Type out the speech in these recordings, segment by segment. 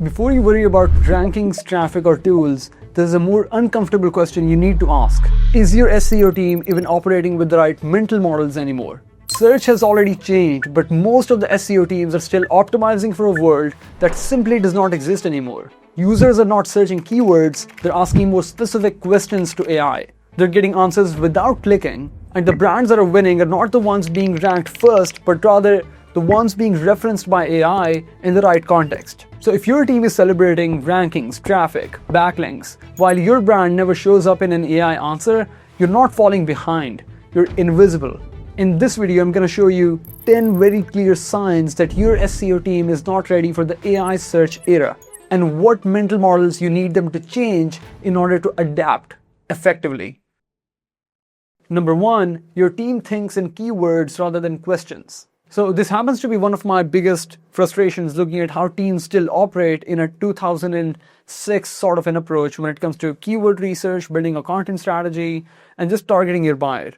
Before you worry about rankings, traffic, or tools, there's a more uncomfortable question you need to ask. Is your SEO team even operating with the right mental models anymore? Search has already changed, but most of the SEO teams are still optimizing for a world that simply does not exist anymore. Users are not searching keywords, they're asking more specific questions to AI. They're getting answers without clicking, and the brands that are winning are not the ones being ranked first, but rather the ones being referenced by AI in the right context. So if your team is celebrating rankings, traffic, backlinks, while your brand never shows up in an AI answer, you're not falling behind, you're invisible. In this video, I'm going to show you 10 very clear signs that your SEO team is not ready for the AI search era, and what mental models you need them to change in order to adapt effectively. Number 1, your team thinks in keywords rather than questions. So this happens to be one of my biggest frustrations looking at how teams still operate in a 2006 sort of an approach when it comes to keyword research, building a content strategy, and just targeting your buyer.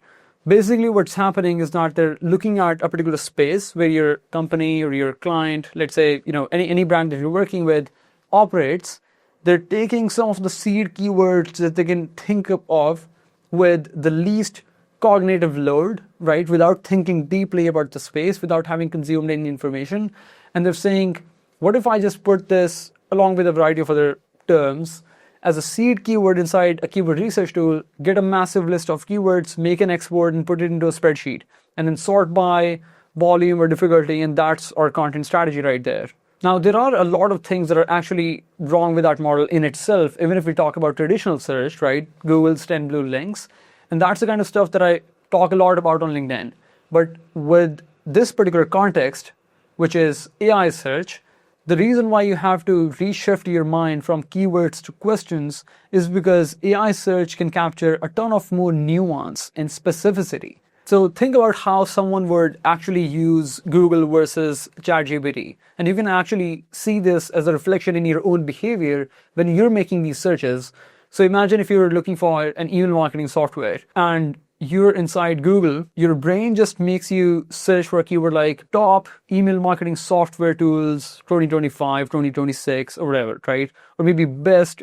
Basically what's happening is that they're looking at a particular space where your company or your client, let's say, any brand that you're working with operates. They're taking some of the seed keywords that they can think of with the least cognitive load, right? Without thinking deeply about the space, without having consumed any information. And they're saying, what if I just put this along with a variety of other terms as a seed keyword inside a keyword research tool, get a massive list of keywords, make an export and put it into a spreadsheet, and then sort by volume or difficulty, and that's our content strategy right there. Now, there are a lot of things that are actually wrong with that model in itself, even if we talk about traditional search, right? Google's 10 blue links. And that's the kind of stuff that I talk a lot about on LinkedIn. But with this particular context, which is AI search, the reason why you have to reshift your mind from keywords to questions is because AI search can capture a ton of more nuance and specificity. So think about how someone would actually use Google versus ChatGPT. And you can actually see this as a reflection in your own behavior when you're making these searches. So imagine if you're looking for an email marketing software and you're inside Google, your brain just makes you search for a keyword like top email marketing software tools 2025, 2026 or whatever, right? Or maybe best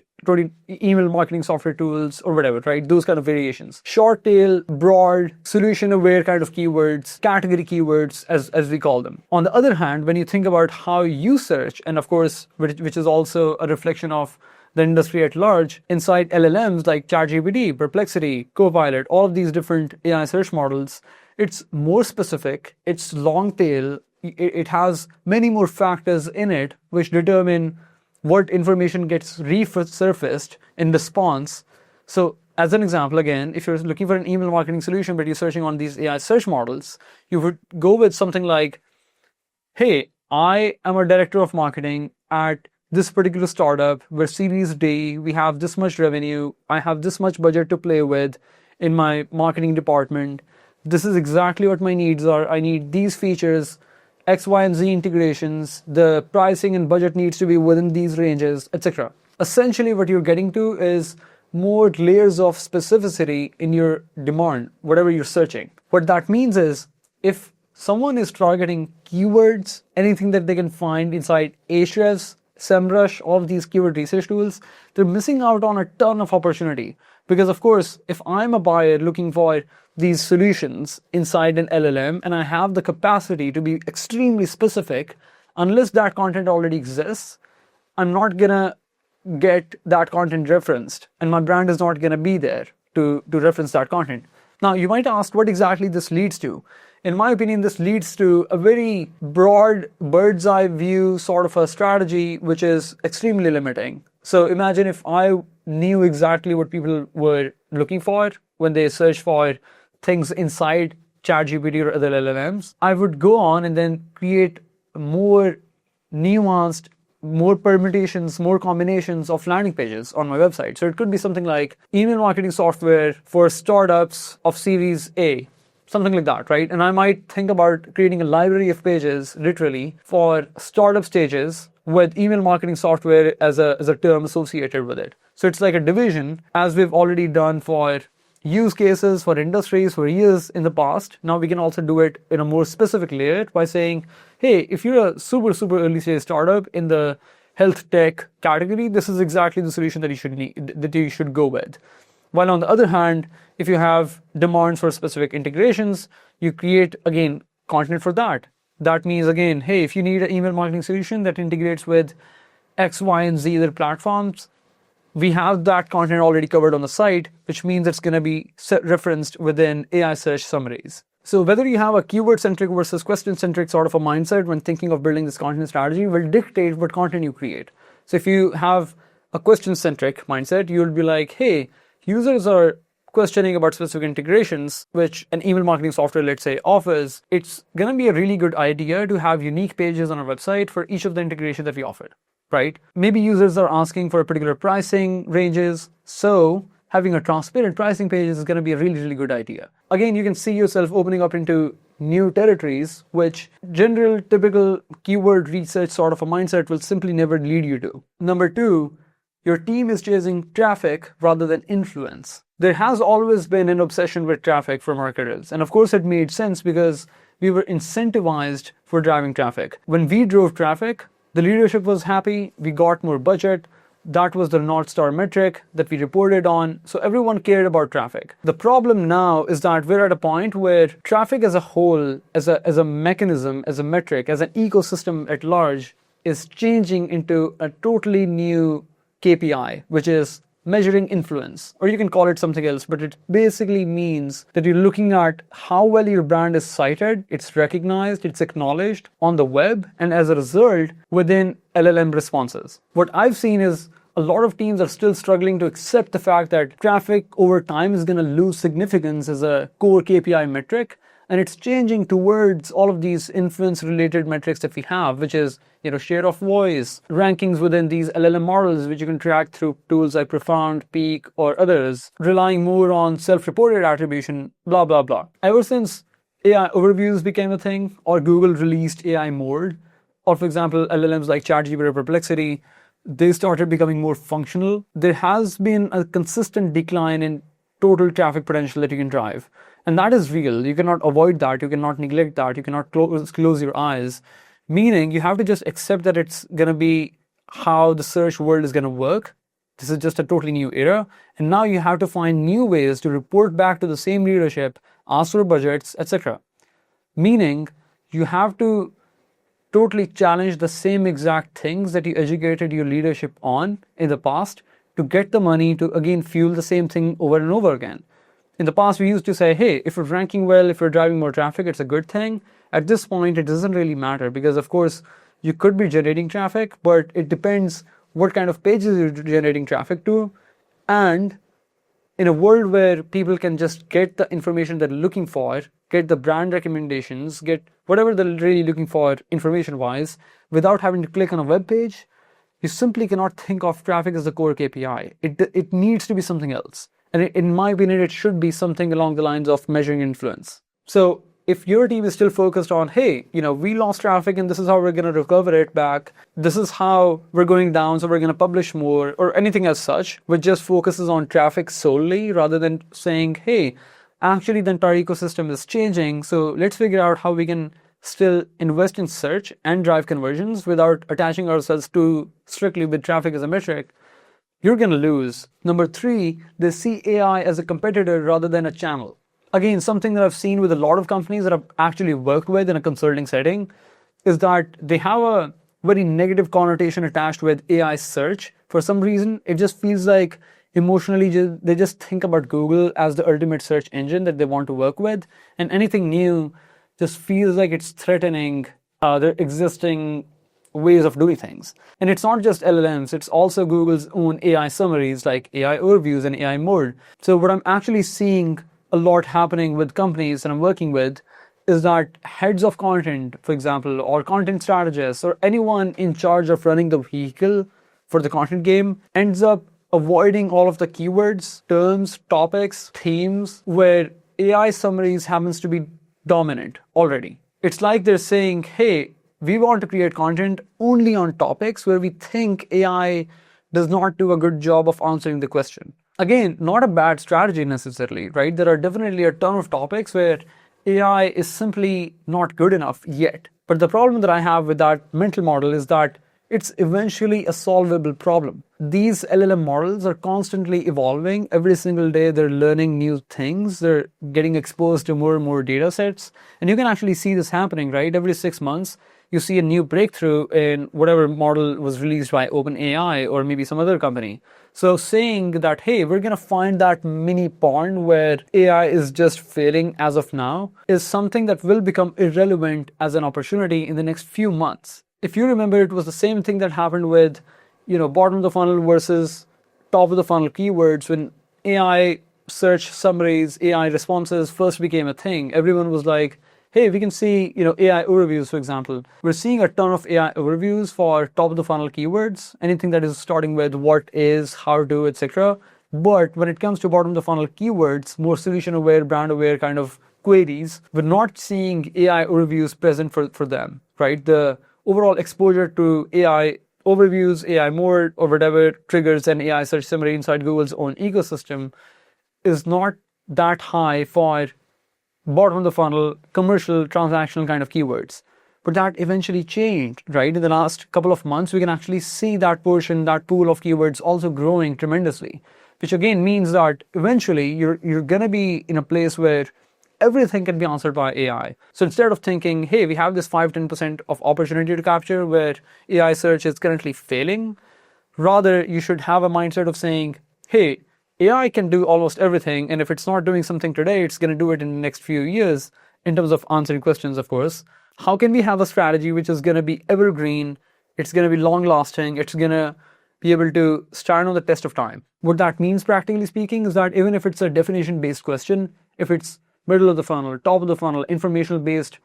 email marketing software tools or whatever, right? Those kind of variations. Short tail, broad, solution aware kind of keywords, category keywords as we call them. On the other hand, when you think about how you search, and of course, which is also a reflection of the industry at large, inside LLMs like ChatGPT, Perplexity, Copilot, all of these different AI search models, it's more specific, it's long tail, it has many more factors in it which determine what information gets resurfaced in response. So as an example, again, if you're looking for an email marketing solution but you're searching on these AI search models, you would go with something like, hey, I am a director of marketing at this particular startup, we're Series D, we have this much revenue, I have this much budget to play with in my marketing department. This is exactly what my needs are. I need these features, X, Y, and Z integrations, the pricing and budget needs to be within these ranges, etc. Essentially, what you're getting to is more layers of specificity in your demand, whatever you're searching. What that means is, if someone is targeting keywords, anything that they can find inside Ahrefs, SEMrush, all of these keyword research tools, they're missing out on a ton of opportunity. Because of course, if I'm a buyer looking for these solutions inside an LLM and I have the capacity to be extremely specific, unless that content already exists, I'm not gonna get that content referenced, and my brand is not gonna be there to reference that content. Now, you might ask what exactly this leads to. In my opinion, this leads to a very broad bird's eye view sort of a strategy, which is extremely limiting. So imagine if I knew exactly what people were looking for when they search for things inside ChatGPT or other LLMs, I would go on and then create more nuanced, more permutations, more combinations of landing pages on my website. So it could be something like email marketing software for startups of Series A, something like that, right? And I might think about creating a library of pages, literally, for startup stages with email marketing software as a term associated with it. So it's like a division, as we've already done for use cases, for industries, for years in the past. Now we can also do it in a more specific layer by saying, hey, if you're a super early stage startup in the health tech category, this is exactly the solution that you should go with. While on the other hand, if you have demands for specific integrations, you create, again, content for that. That means, again, hey, if you need an email marketing solution that integrates with X, Y, and Z other platforms, we have that content already covered on the site, which means it's going to be referenced within AI search summaries. So whether you have a keyword-centric versus question-centric sort of a mindset when thinking of building this content strategy will dictate what content you create. So if you have a question-centric mindset, you'll be like, hey, users are questioning about specific integrations, which an email marketing software, let's say, offers. It's going to be a really good idea to have unique pages on our website for each of the integrations that we offer, right? Maybe users are asking for particular pricing ranges, so having a transparent pricing page is going to be a really, really good idea. Again, you can see yourself opening up into new territories, which general, typical keyword research sort of a mindset will simply never lead you to. Number two, your team is chasing traffic rather than influence. There has always been an obsession with traffic for marketers. And of course, it made sense because we were incentivized for driving traffic. When we drove traffic, the leadership was happy, we got more budget. That was the North Star metric that we reported on. So everyone cared about traffic. The problem now is that we're at a point where traffic as a whole, as a mechanism, as a metric, as an ecosystem at large, is changing into a totally new KPI, which is measuring influence, or you can call it something else, but it basically means that you're looking at how well your brand is cited, it's recognized, it's acknowledged on the web, and as a result, within LLM responses. What I've seen is a lot of teams are still struggling to accept the fact that traffic over time is going to lose significance as a core KPI metric, and it's changing towards all of these influence-related metrics that we have, which is, share of voice, rankings within these LLM models, which you can track through tools like Profound, Peak, or others, relying more on self-reported attribution, blah, blah, blah. Ever since AI overviews became a thing, or Google released AI mode, or for example, LLMs like ChatGPT or Perplexity, they started becoming more functional. There has been a consistent decline in total traffic potential that you can drive. And that is real. You cannot avoid that. You cannot neglect that. You cannot close your eyes. Meaning you have to just accept that it's going to be how the search world is going to work. This is just a totally new era. And now you have to find new ways to report back to the same leadership, ask for budgets, etc. Meaning you have to totally challenge the same exact things that you educated your leadership on in the past to get the money to, again, fuel the same thing over and over again. In the past, we used to say, hey, if we're ranking well, if we're driving more traffic, it's a good thing. At this point, it doesn't really matter because, of course, you could be generating traffic, but it depends what kind of pages you're generating traffic to. And in a world where people can just get the information they're looking for, get the brand recommendations, get whatever they're really looking for information-wise, without having to click on a web page, you simply cannot think of traffic as the core KPI. It needs to be something else. And in my opinion, it should be something along the lines of measuring influence. So if your team is still focused on, hey, we lost traffic and this is how we're going to recover it back, this is how we're going down, so we're going to publish more, or anything as such, which just focuses on traffic solely rather than saying, hey, actually the entire ecosystem is changing, so let's figure out how we can still invest in search and drive conversions without attaching ourselves to strictly with traffic as a metric, you're going to lose. Number three, they see AI as a competitor rather than a channel. Again, something that I've seen with a lot of companies that I've actually worked with in a consulting setting is that they have a very negative connotation attached with AI search. For some reason, it just feels like emotionally they just think about Google as the ultimate search engine that they want to work with. And anything new just feels like it's threatening their existing ways of doing things. And it's not just LLMs, it's also Google's own AI summaries like AI overviews and AI mode. So what I'm actually seeing a lot happening with companies that I'm working with is that heads of content, for example, or content strategists, or anyone in charge of running the vehicle for the content game ends up avoiding all of the keywords, terms, topics, themes, where AI summaries happens to be dominant already. It's like they're saying, hey, we want to create content only on topics where we think AI does not do a good job of answering the question. Again, not a bad strategy necessarily, right? There are definitely a ton of topics where AI is simply not good enough yet. But the problem that I have with that mental model is that it's eventually a solvable problem. These LLM models are constantly evolving. Every single day, they're learning new things. They're getting exposed to more and more data sets. And you can actually see this happening, right? Every 6 months, you see a new breakthrough in whatever model was released by OpenAI or maybe some other company. So saying that, hey, we're going to find that mini pond where AI is just failing as of now is something that will become irrelevant as an opportunity in the next few months. If you remember, it was the same thing that happened with, bottom of the funnel versus top of the funnel keywords when AI search summaries, AI responses first became a thing. Everyone was like, hey, we can see, AI overviews, for example. We're seeing a ton of AI overviews for top of the funnel keywords, anything that is starting with what is, how to, etc. But when it comes to bottom of the funnel keywords, more solution aware, brand aware kind of queries, we're not seeing AI overviews present for them, right? The overall exposure to AI overviews, AI mode, or whatever triggers an AI search summary inside Google's own ecosystem is not that high for bottom of the funnel, commercial, transactional kind of keywords. But that eventually changed, right? In the last couple of months, we can actually see that portion, that pool of keywords also growing tremendously, which again means that eventually you're going to be in a place where everything can be answered by AI. So instead of thinking, hey, we have this 5-10% of opportunity to capture where AI search is currently failing, rather you should have a mindset of saying, hey, AI can do almost everything, and if it's not doing something today, it's going to do it in the next few years, in terms of answering questions, of course. How can we have a strategy which is going to be evergreen, it's going to be long-lasting, it's going to be able to stand on the test of time? What that means, practically speaking, is that even if it's a definition-based question, if it's middle of the funnel, top of the funnel, informational-based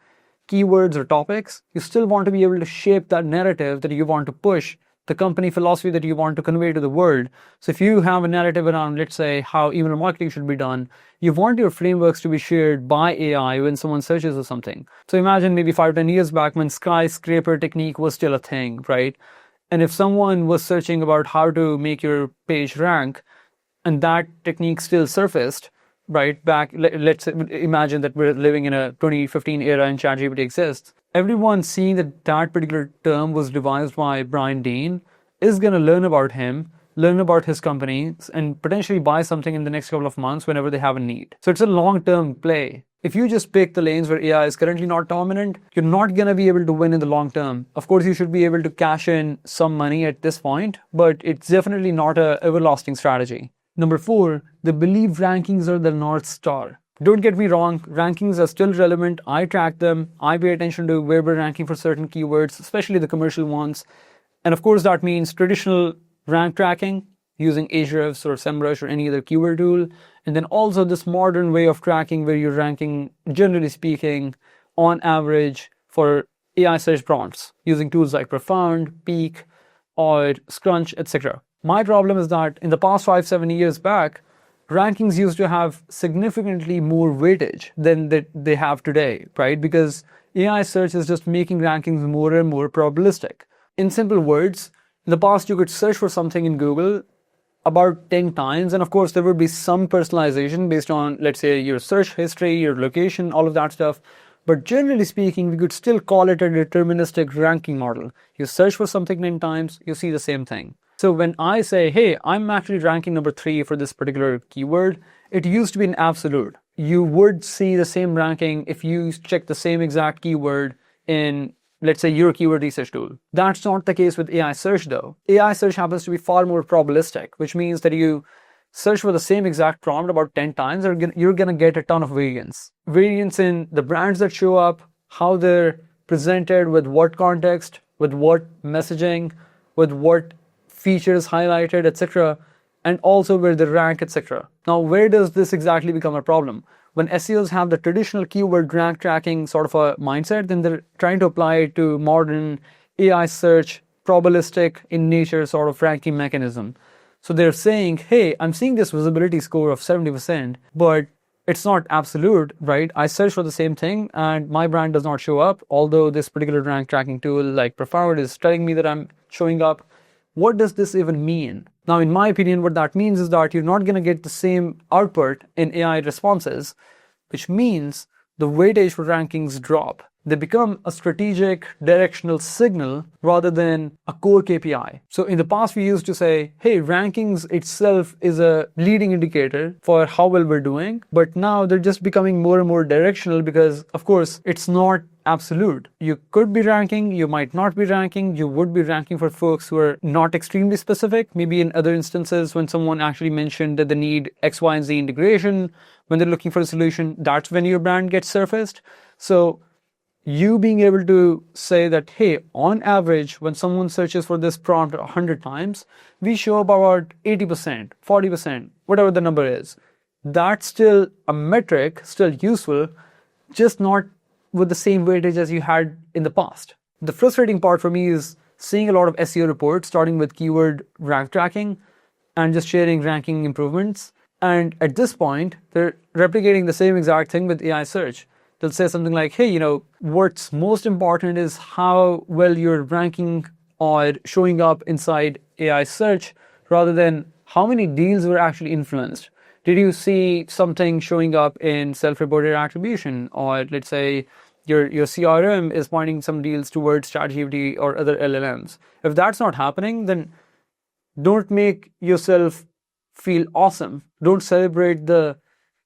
keywords or topics, you still want to be able to shape that narrative that you want to push, the company philosophy that you want to convey to the world. So if you have a narrative around, let's say, how email marketing should be done, you want your frameworks to be shared by AI when someone searches for something. So imagine maybe 5-10 years back when skyscraper technique was still a thing, right? And if someone was searching about how to make your page rank, and that technique still surfaced, right, back, let's imagine that we're living in a 2015 era and ChatGPT exists. Everyone seeing that that particular term was devised by Brian Dean is going to learn about him, learn about his company, and potentially buy something in the next couple of months whenever they have a need. So it's a long-term play. If you just pick the lanes where AI is currently not dominant, you're not going to be able to win in the long term. Of course, you should be able to cash in some money at this point, but it's definitely not an everlasting strategy. Number 4, they believe rankings are the North Star. Don't get me wrong, rankings are still relevant. I track them. I pay attention to where we're ranking for certain keywords, especially the commercial ones. And of course, that means traditional rank tracking using Ahrefs or SEMrush or any other keyword tool. And then also this modern way of tracking where you're ranking, generally speaking, on average for AI search prompts using tools like Profound, Peak, or Scrunch, etc. My problem is that in the past 5-7 years back, rankings used to have significantly more weightage than they have today, right? Because AI search is just making rankings more and more probabilistic. In simple words, in the past you could search for something in Google about 10 times, and of course there would be some personalization based on, let's say, your search history, your location, all of that stuff. But generally speaking, we could still call it a deterministic ranking model. You search for something 10 times, you see the same thing. So when I say, hey, I'm actually ranking number 3 for this particular keyword, it used to be an absolute. You would see the same ranking if you check the same exact keyword in, let's say, your keyword research tool. That's not the case with AI search though. AI search happens to be far more probabilistic, which means that you search for the same exact prompt about 10 times, you're going to get a ton of variance. Variance in the brands that show up, how they're presented, with what context, with what messaging, with what features highlighted, etc., and also where they rank, etc. Now, where does this exactly become a problem? When SEOs have the traditional keyword rank tracking sort of a mindset, then they're trying to apply it to modern AI search, probabilistic in nature sort of ranking mechanism. So they're saying, hey, I'm seeing this visibility score of 70%, but it's not absolute, right? I search for the same thing and my brand does not show up, although this particular rank tracking tool like Profound is telling me that I'm showing up. What does this even mean? Now, in my opinion, what that means is that you're not going to get the same output in AI responses, which means the weightage for rankings drop. They become a strategic directional signal rather than a core KPI. So in the past, we used to say, hey, rankings itself is a leading indicator for how well we're doing. But now they're just becoming more and more directional because, of course, it's not absolute. You could be ranking, you might not be ranking, you would be ranking for folks who are not extremely specific. Maybe in other instances, when someone actually mentioned that they need X, Y, and Z integration, when they're looking for a solution, that's when your brand gets surfaced. So you being able to say that, hey, on average, when someone searches for this prompt 100 times, we show about 80%, 40%, whatever the number is. That's still a metric, still useful, just not with the same weightage as you had in the past. The frustrating part for me is seeing a lot of SEO reports starting with keyword rank tracking and just sharing ranking improvements. And at this point, they're replicating the same exact thing with AI search. They'll say something like, hey, what's most important is how well you're ranking or showing up inside AI search rather than how many deals were actually influenced. Did you see something showing up in self-reported attribution? Or let's say your CRM is pointing some deals towards ChatGPT or other LLMs. If that's not happening, then don't make yourself feel awesome. Don't celebrate the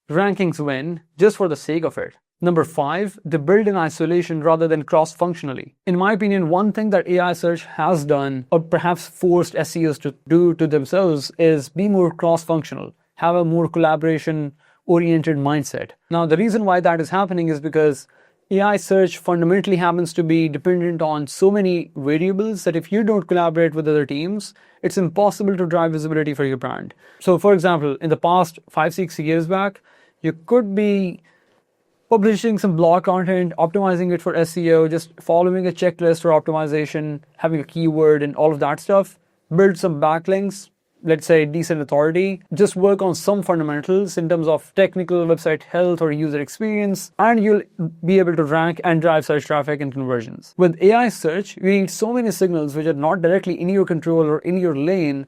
rankings win just for the sake of it. Number 5, they build in isolation rather than cross-functionally. In my opinion, one thing that AI search has done, or perhaps forced SEOs to do to themselves, is be more cross-functional, have a more collaboration-oriented mindset. Now, the reason why that is happening is because AI search fundamentally happens to be dependent on so many variables that if you don't collaborate with other teams, it's impossible to drive visibility for your brand. So, for example, in the past 5-6 years back, you could be publishing some blog content, optimizing it for SEO, just following a checklist for optimization, having a keyword and all of that stuff, build some backlinks, let's say decent authority, just work on some fundamentals in terms of technical website health or user experience, and you'll be able to rank and drive search traffic and conversions. With AI search, you need so many signals which are not directly in your control or in your lane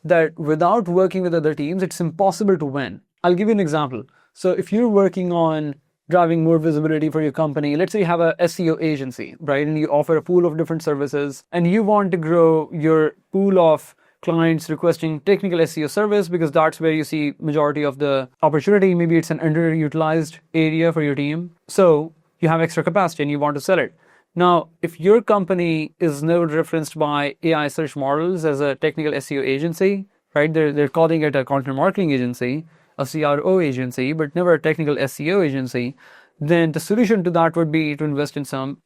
that without working with other teams, it's impossible to win. I'll give you an example. So if you're working on driving more visibility for your company. Let's say you have a SEO agency, right? And you offer a pool of different services and you want to grow your pool of clients requesting technical SEO service because that's where you see majority of the opportunity. Maybe it's an underutilized area for your team. So you have extra capacity and you want to sell it. Now, if your company is never referenced by AI search models as a technical SEO agency, right? They're calling it a content marketing agency, a CRO agency, but never a technical SEO agency, then the solution to that would be to invest in some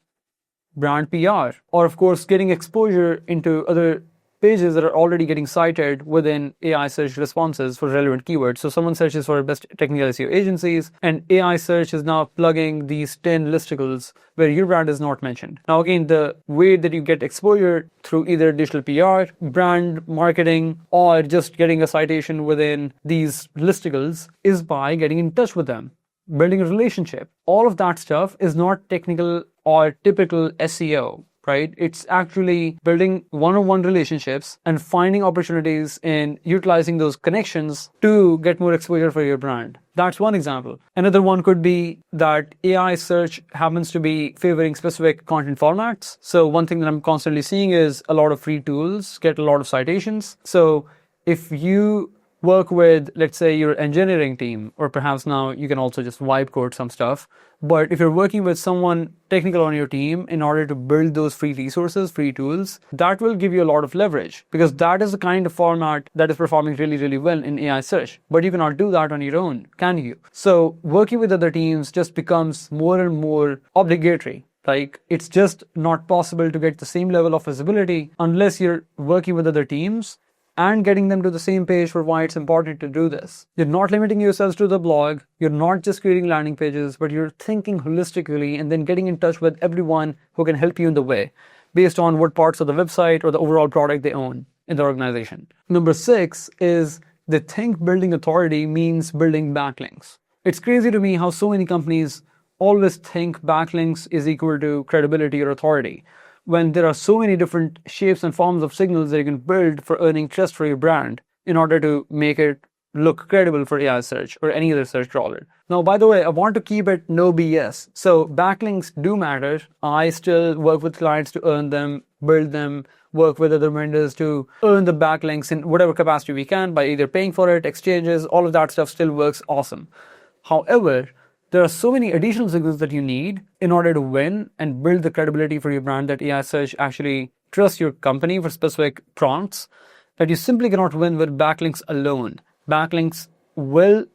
brand PR, or of course, getting exposure into other pages that are already getting cited within AI search responses for relevant keywords. So someone searches for best technical SEO agencies, and AI search is now plugging these 10 listicles where your brand is not mentioned. Now, again, the way that you get exposure through either digital PR, brand marketing, or just getting a citation within these listicles is by getting in touch with them, building a relationship. All of that stuff is not technical or typical SEO. Right? It's actually building one-on-one relationships and finding opportunities in utilizing those connections to get more exposure for your brand. That's one example. Another one could be that AI search happens to be favoring specific content formats. So one thing that I'm constantly seeing is a lot of free tools get a lot of citations. So if you work with, let's say, your engineering team, or perhaps now you can also just vibe code some stuff. But if you're working with someone technical on your team in order to build those free resources, free tools, that will give you a lot of leverage because that is the kind of format that is performing really, really well in AI search. But you cannot do that on your own, can you? So working with other teams just becomes more and more obligatory. Like, it's just not possible to get the same level of visibility unless you're working with other teams and getting them to the same page for why it's important to do this. You're not limiting yourselves to the blog, you're not just creating landing pages, but you're thinking holistically and then getting in touch with everyone who can help you in the way, based on what parts of the website or the overall product they own in the organization. Number 6 is they think building authority means building backlinks. It's crazy to me how so many companies always think backlinks is equal to credibility or authority, when there are so many different shapes and forms of signals that you can build for earning trust for your brand in order to make it look credible for AI search or any other search crawler. Now, by the way, I want to keep it no BS. So backlinks do matter. I still work with clients to earn them, build them, work with other vendors to earn the backlinks in whatever capacity we can by either paying for it, exchanges, all of that stuff still works awesome. However, there are so many additional signals that you need in order to win and build the credibility for your brand that AI search actually trusts your company for specific prompts that you simply cannot win with backlinks alone. Backlinks will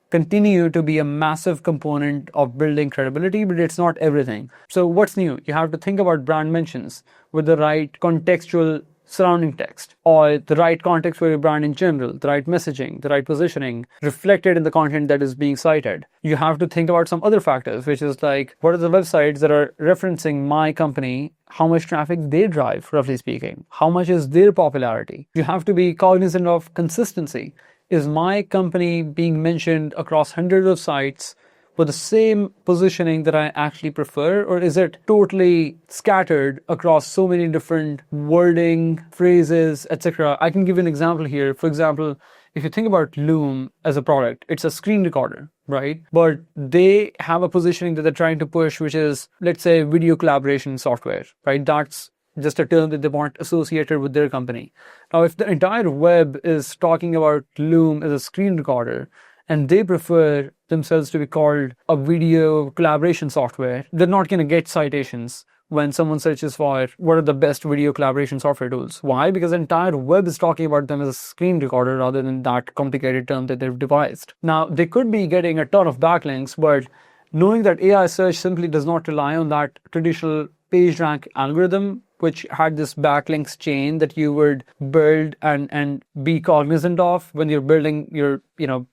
continue to be a massive component of building credibility, but it's not everything. So what's new? You have to think about brand mentions with the right contextual surrounding text, or the right context for your brand in general, the right messaging, the right positioning reflected in the content that is being cited. You have to think about some other factors, which is like, what are the websites that are referencing my company, how much traffic they drive, roughly speaking, how much is their popularity. You have to be cognizant of consistency. Is my company being mentioned across hundreds of sites with the same positioning that I actually prefer, or is it totally scattered across so many different wording, phrases, etc.? I can give you an example here. For example, if you think about Loom as a product, it's a screen recorder, right? But they have a positioning that they're trying to push, which is, let's say, video collaboration software, right? That's just a term that they want associated with their company. Now, if the entire web is talking about Loom as a screen recorder, and they prefer themselves to be called a video collaboration software, they're not going to get citations when someone searches for what are the best video collaboration software tools. Why? Because the entire web is talking about them as a screen recorder rather than that complicated term that they've devised. Now, they could be getting a ton of backlinks, but knowing that AI search simply does not rely on that traditional PageRank algorithm, which had this backlinks chain that you would build and be cognizant of when you're building your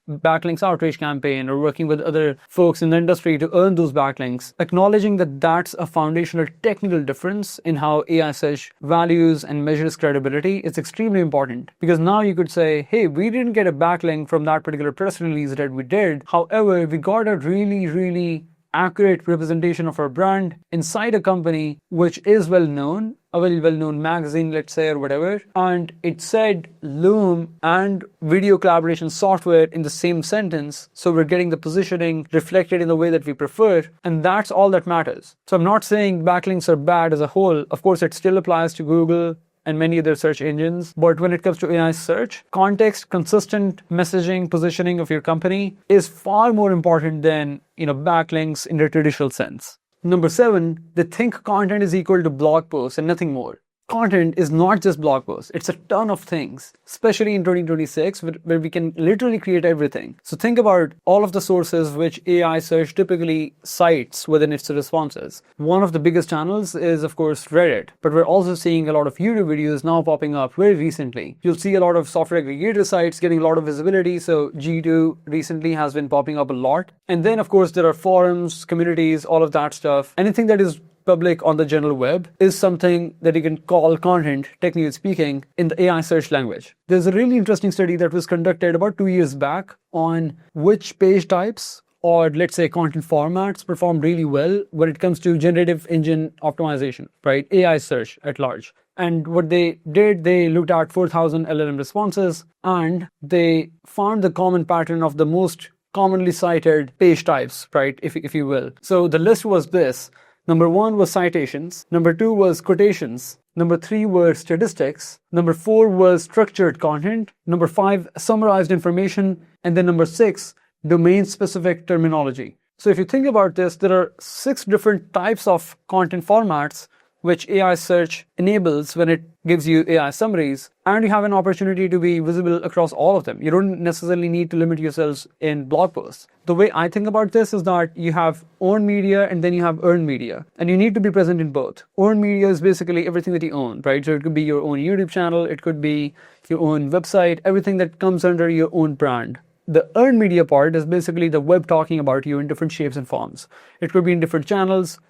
backlinks outreach campaign or working with other folks in the industry to earn those backlinks. Acknowledging that that's a foundational technical difference in how AI search values and measures credibility is extremely important, because now you could say, hey, we didn't get a backlink from that particular press release that we did. However, we got a really accurate representation of our brand inside a company which is well known, a very well-known magazine, let's say, or whatever, and it said Loom and video collaboration software in the same sentence, so we're getting the positioning reflected in the way that we prefer, and that's all that matters. So I'm not saying backlinks are bad as a whole. Of course, it still applies to Google and many other search engines. But when it comes to AI search, context, consistent messaging, positioning of your company is far more important than, backlinks in the traditional sense. Number 7, they think content is equal to blog posts and nothing more. Content is not just blog posts. It's a ton of things, especially in 2026, where we can literally create everything. So think about all of the sources which AI search typically cites within its responses. One of the biggest channels is, of course, Reddit, but we're also seeing a lot of YouTube videos now popping up very recently. You'll see a lot of software aggregator sites getting a lot of visibility. So G2 recently has been popping up a lot. And then, of course, there are forums, communities, all of that stuff. Anything that is public on the general web is something that you can call content, technically speaking, in the AI search language. There's a really interesting study that was conducted about 2 years back on which page types, or let's say content formats, perform really well when it comes to generative engine optimization, right? AI search at large. And what they did, they looked at 4,000 LLM responses, and they found the common pattern of the most commonly cited page types, right? If you will. So the list was this. Number 1 was citations. Number 2 was quotations. Number 3 were statistics. Number 4 was structured content. Number 5, summarized information. And then number 6, domain-specific terminology. So if you think about this, there are 6 different types of content formats which AI search enables when it gives you AI summaries, and you have an opportunity to be visible across all of them. You don't necessarily need to limit yourselves in blog posts. The way I think about this is that you have owned media and then you have earned media, and you need to be present in both. Owned media is basically everything that you own, right? So it could be your own YouTube channel, it could be your own website, everything that comes under your own brand. The earned media part is basically the web talking about you in different shapes and forms. It could be in different channels,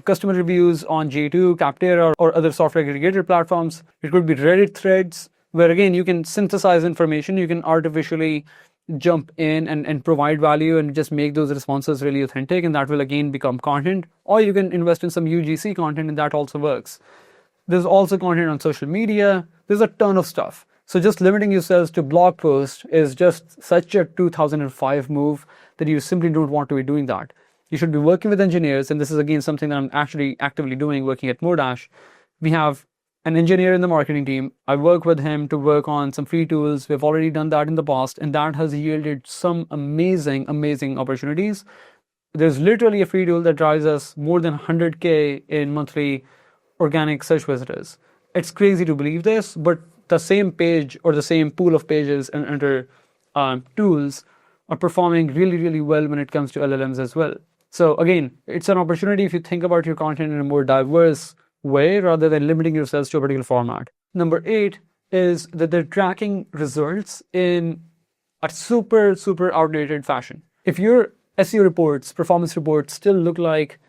customer reviews on J2, Capterra, or other software aggregator platforms. It could be Reddit threads, where again, you can synthesize information. You can artificially jump in and provide value and just make those responses really authentic, and that will again become content. Or you can invest in some UGC content, and that also works. There's also content on social media. There's a ton of stuff. So just limiting yourselves to blog posts is just such a 2005 move that you simply don't want to be doing that. You should be working with engineers, and this is again something that I'm actually actively doing working at Modash. We have an engineer in the marketing team. I work with him to work on some free tools. We've already done that in the past, and that has yielded some amazing opportunities. There's literally a free tool that drives us more than 100K in monthly organic search visitors. It's crazy to believe this, but the same page or the same pool of pages and under tools are performing really well when it comes to LLMs as well. So again, it's an opportunity if you think about your content in a more diverse way rather than limiting yourselves to a particular format. Number 8 is that they're tracking results in a super outdated fashion. If your SEO reports, performance reports still look like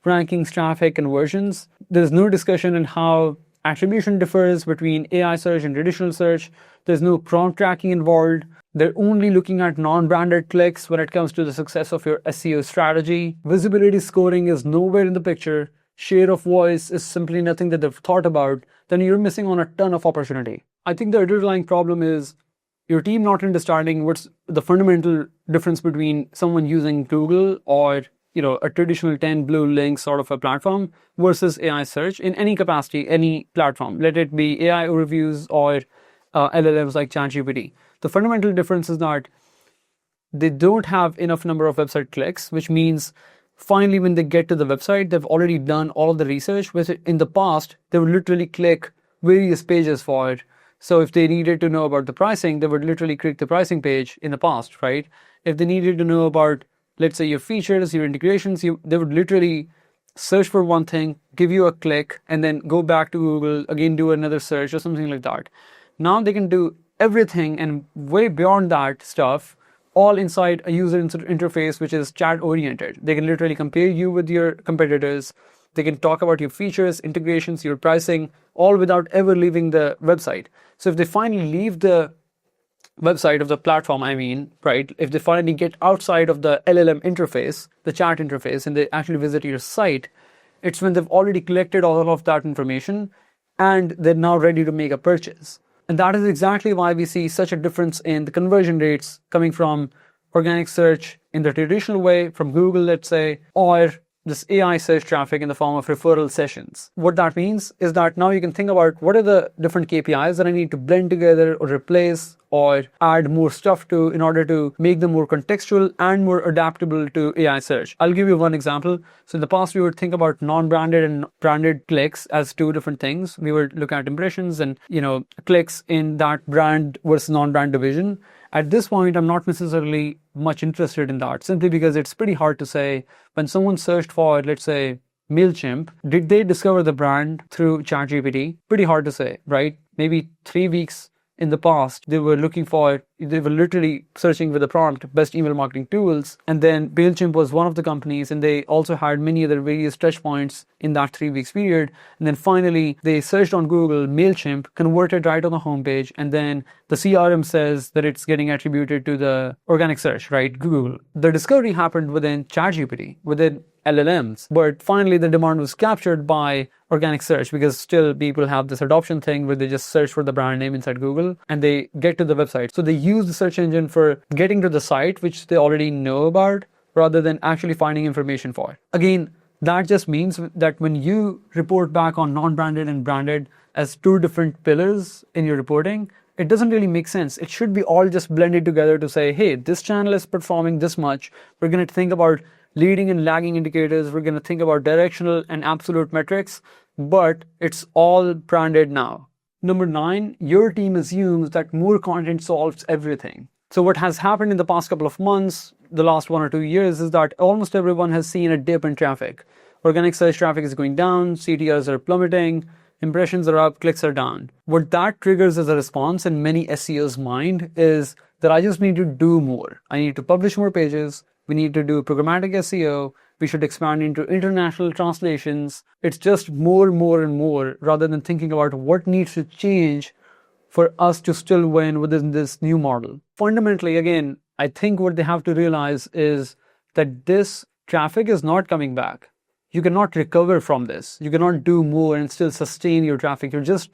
rankings, traffic, conversions, there's no discussion on how attribution differs between AI search and traditional search. There's no prompt tracking involved. They're only looking at non-branded clicks when it comes to the success of your SEO strategy. Visibility scoring is nowhere in the picture. Share of voice is simply nothing that they've thought about. Then you're missing on a ton of opportunity. I think the underlying problem is your team not understanding what's the fundamental difference between someone using Google or a traditional 10 blue link sort of a platform versus AI search in any capacity, any platform. Let it be AI overviews or LLMs like ChatGPT. The fundamental difference is that they don't have enough number of website clicks, which means finally when they get to the website, they've already done all of the research. Which in the past, they would literally click various pages for it. So if they needed to know about the pricing, they would literally click the pricing page in the past, right? If they needed to know about, let's say, your features, your integrations, they would literally search for one thing, give you a click, and then go back to Google, again do another search or something like that. Now they can do everything and way beyond that stuff, all inside a user interface which is chat oriented. They can literally compare you with your competitors. They can talk about your features, integrations, your pricing, all without ever leaving the website. So if they finally leave the website of the platform, right? If they finally get outside of the LLM interface, the chat interface, and they actually visit your site, it's when they've already collected all of that information and they're now ready to make a purchase. And that is exactly why we see such a difference in the conversion rates coming from organic search in the traditional way, from Google, let's say, or this AI search traffic in the form of referral sessions. What that means is that now you can think about what are the different KPIs that I need to blend together or replace or add more stuff to in order to make them more contextual and more adaptable to AI search. I'll give you one example. So in the past, we would think about non-branded and branded clicks as two different things. We would look at impressions and, clicks in that brand versus non-brand division. At this point, I'm not necessarily much interested in that, simply because it's pretty hard to say when someone searched for, let's say, MailChimp, did they discover the brand through ChatGPT? Pretty hard to say, right? Maybe 3 weeks in the past, they were literally searching with the prompt, best email marketing tools. And then MailChimp was one of the companies, and they also had many other various touch points in that 3 weeks period. And then finally, they searched on Google, MailChimp, converted right on the homepage. And then the CRM says that it's getting attributed to the organic search, right? Google. The discovery happened within ChatGPT, within LLMs. But finally, the demand was captured by organic search, because still people have this adoption thing where they just search for the brand name inside Google and they get to the website. So they use the search engine for getting to the site, which they already know about, rather than actually finding information for it. Again, that just means that when you report back on non-branded and branded as two different pillars in your reporting, it doesn't really make sense. It should be all just blended together to say, hey, this channel is performing this much. We're going to think about leading and lagging indicators. We're going to think about directional and absolute metrics, but it's all branded now. Number 9, your team assumes that more content solves everything. So what has happened in the past couple of months, the last 1 or 2 years, is that almost everyone has seen a dip in traffic. Organic search traffic is going down, CTRs are plummeting, impressions are up, clicks are down. What that triggers as a response in many SEOs' mind is that I just need to do more. I need to publish more pages. We need to do programmatic SEO. We should expand into international translations. It's just more and more, rather than thinking about what needs to change for us to still win within this new model. Fundamentally, again, I think what they have to realize is that this traffic is not coming back. You cannot recover from this. You cannot do more and still sustain your traffic. You're just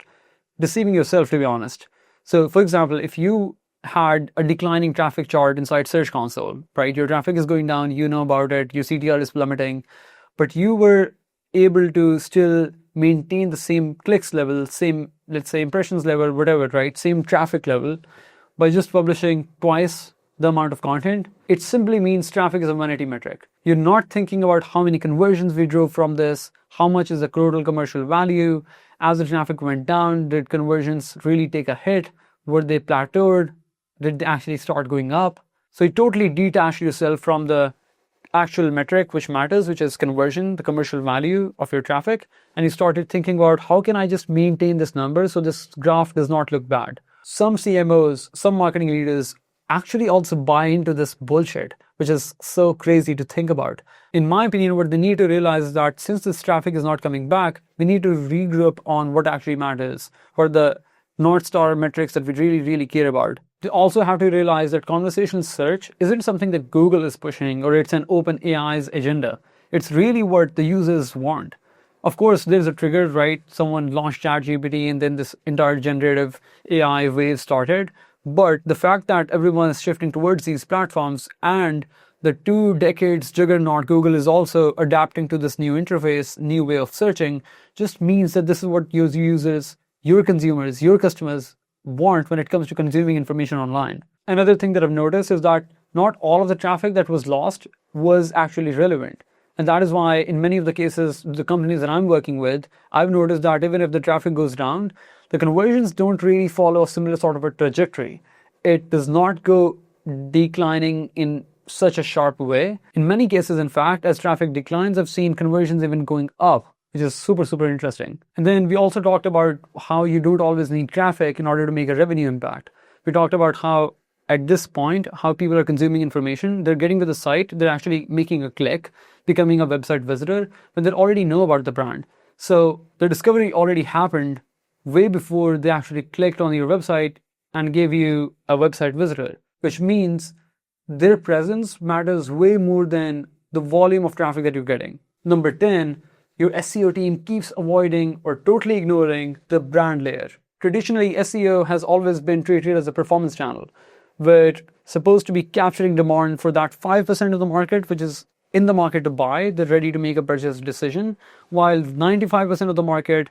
deceiving yourself, to be honest. So for example, if you had a declining traffic chart inside Search Console, right? Your traffic is going down, you know about it, your CTR is plummeting, but you were able to still maintain the same clicks level, same, let's say, impressions level, whatever, right? Same traffic level by just publishing twice the amount of content. It simply means traffic is a vanity metric. You're not thinking about how many conversions we drove from this, how much is the total commercial value. As the traffic went down, did conversions really take a hit? Were they plateaued? Did they actually start going up? So you totally detach yourself from the actual metric which matters, which is conversion, the commercial value of your traffic, and you started thinking about how can I just maintain this number so this graph does not look bad. Some CMOs, some marketing leaders actually also buy into this bullshit, which is so crazy to think about. In my opinion, what they need to realize is that since this traffic is not coming back, we need to regroup on what actually matters, or the North Star metrics that we really care about. They also have to realize that conversational search isn't something that Google is pushing or it's an open AI's agenda. It's really what the users want. Of course, there's a trigger, right? Someone launched ChatGPT and then this entire generative AI wave started. But the fact that everyone is shifting towards these platforms and the 2 decades juggernaut Google is also adapting to this new interface, new way of searching, just means that this is what your users, your consumers, your customers want when it comes to consuming information online. Another thing that I've noticed is that not all of the traffic that was lost was actually relevant. And that is why in many of the cases, the companies that I'm working with, I've noticed that even if the traffic goes down, the conversions don't really follow a similar sort of a trajectory. It does not go declining in such a sharp way. In many cases, in fact, as traffic declines, I've seen conversions even going up, which is super interesting. And then we also talked about how you don't always need traffic in order to make a revenue impact. We talked about how at this point, how people are consuming information. They're getting to the site, they're actually making a click, becoming a website visitor, but they already know about the brand. So the discovery already happened way before they actually clicked on your website and gave you a website visitor, which means their presence matters way more than the volume of traffic that you're getting. Number 10, your SEO team keeps avoiding or totally ignoring the brand layer. Traditionally, SEO has always been treated as a performance channel, which supposed to be capturing demand for that 5% of the market, which is in the market to buy, they're ready to make a purchase decision, while 95% of the market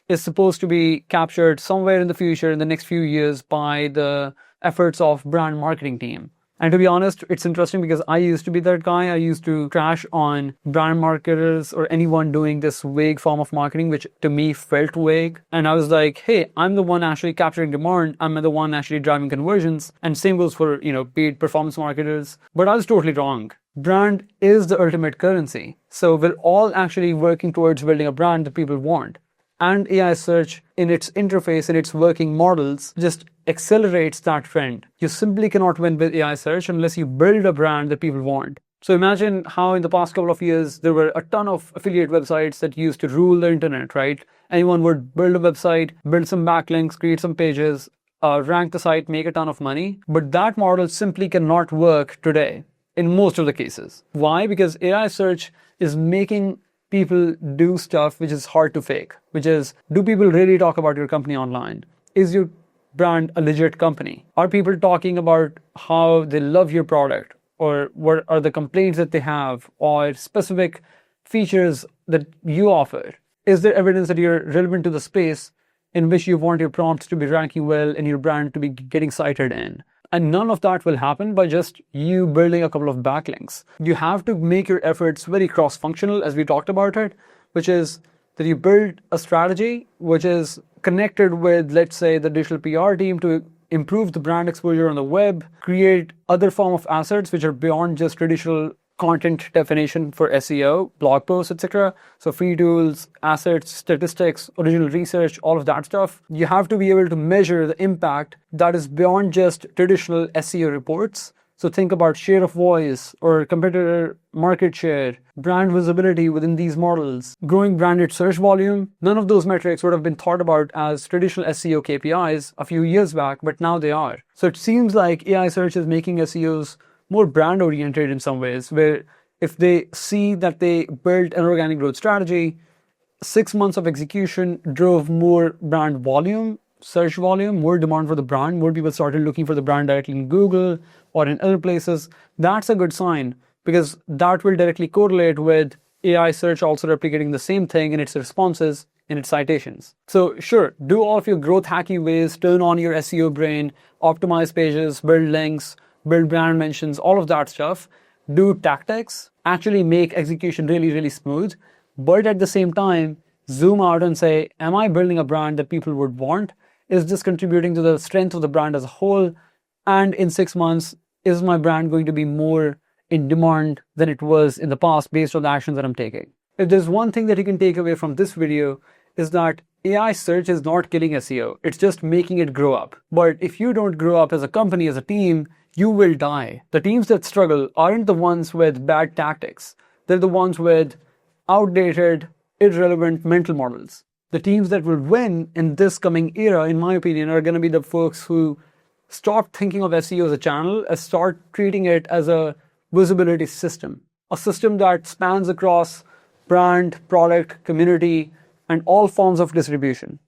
is supposed to be captured somewhere in the future, in the next few years, by the efforts of brand marketing team. And to be honest, it's interesting because I used to be that guy. I used to crash on brand marketers or anyone doing this vague form of marketing, which to me felt vague. And I was like, hey, I'm the one actually capturing demand. I'm the one actually driving conversions. And same goes for, paid performance marketers. But I was totally wrong. Brand is the ultimate currency. So we're all actually working towards building a brand that people want. And AI search in its interface and its working models just accelerates that trend. You simply cannot win with AI search unless you build a brand that people want. So imagine how in the past couple of years, there were a ton of affiliate websites that used to rule the internet, right? Anyone would build a website, build some backlinks, create some pages, rank the site, make a ton of money. But that model simply cannot work today in most of the cases. Why? Because AI search is making people do stuff which is hard to fake, which is, do people really talk about your company online? Is your brand a legit company? Are people talking about how they love your product, or what are the complaints that they have, or specific features that you offer? Is there evidence that you're relevant to the space in which you want your prompts to be ranking well and your brand to be getting cited in? And none of that will happen by just you building a couple of backlinks. You have to make your efforts very cross-functional, as we talked about it, which is that you build a strategy which is connected with, let's say, the digital PR team to improve the brand exposure on the web, create other form of assets which are beyond just traditional content definition for SEO, blog posts, etc. So free tools, assets, statistics, original research, all of that stuff. You have to be able to measure the impact that is beyond just traditional SEO reports. So think about share of voice or competitor market share, brand visibility within these models, growing branded search volume. None of those metrics would have been thought about as traditional SEO KPIs a few years back, but now they are. So it seems like AI search is making SEOs more brand oriented in some ways, where if they see that they built an organic growth strategy, 6 months of execution drove more brand volume, search volume, more demand for the brand, more people started looking for the brand directly in Google or in other places, that's a good sign because that will directly correlate with AI search also replicating the same thing in its responses, in its citations. So sure, do all of your growth hacky ways, turn on your SEO brain, optimize pages, build links, build brand mentions, all of that stuff. Do tactics, actually make execution really, really smooth. But at the same time, zoom out and say, am I building a brand that people would want? Is this contributing to the strength of the brand as a whole? And in 6 months, is my brand going to be more in demand than it was in the past based on the actions that I'm taking? If there's one thing that you can take away from this video, is that AI search is not killing SEO. It's just making it grow up. But if you don't grow up as a company, as a team, you will die. The teams that struggle aren't the ones with bad tactics. They're the ones with outdated, irrelevant mental models. The teams that will win in this coming era, in my opinion, are going to be the folks who stop thinking of SEO as a channel and start treating it as a visibility system. A system that spans across brand, product, community, and all forms of distribution.